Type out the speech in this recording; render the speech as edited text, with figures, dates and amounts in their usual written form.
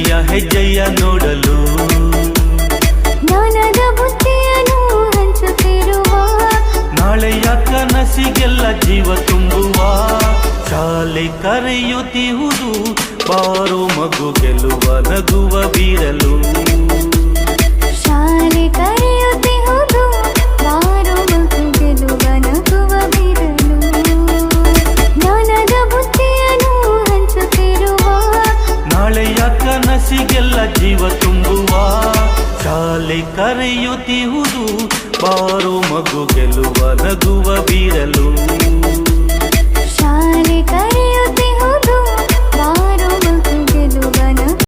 ಪ್ರಗತಿಯ ಹೆಜ್ಜೆಯ ನೋಡಲು ಜ್ಞಾನದ ಬುದ್ಧಿಯನ್ನು ಹಂಚುತ್ತಿರುವ ನಾಳೆಯ ಕನಸಿಗೆಲ್ಲ ಜೀವ ತುಂಬುವ ಶಾಲೆ ಕರೆಯುತ್ತಿಹುದು ಬಾರೋ ಮಗು ಗೆಲ್ಲುವ ನಗುವ ಬೀರಲು ಶಾಲೆ ಕರೆಯುತ್ತಿಹುದು ಬಾರೋ ಮಗು ಗೆಲ್ಲುವ ನಗುವ ಬೀರಲು ಜ್ಞಾನದ ಬುದ್ಧಿಯನ್ನು ಹಂಚುತ್ತಿರುವ ನಾಳೆಯ ಕನಸಿಗೆಲ್ಲ ಜೀವ ತುಂಬುವ ಶಾಲೆ ಕರೆಯುತ್ತಿಹುದು ಬಾರೋ ಮಗು ಗೆಲ್ಲುವ ನಗುವ ಬೀರಲು ಶಾಲೆ ಕರೆ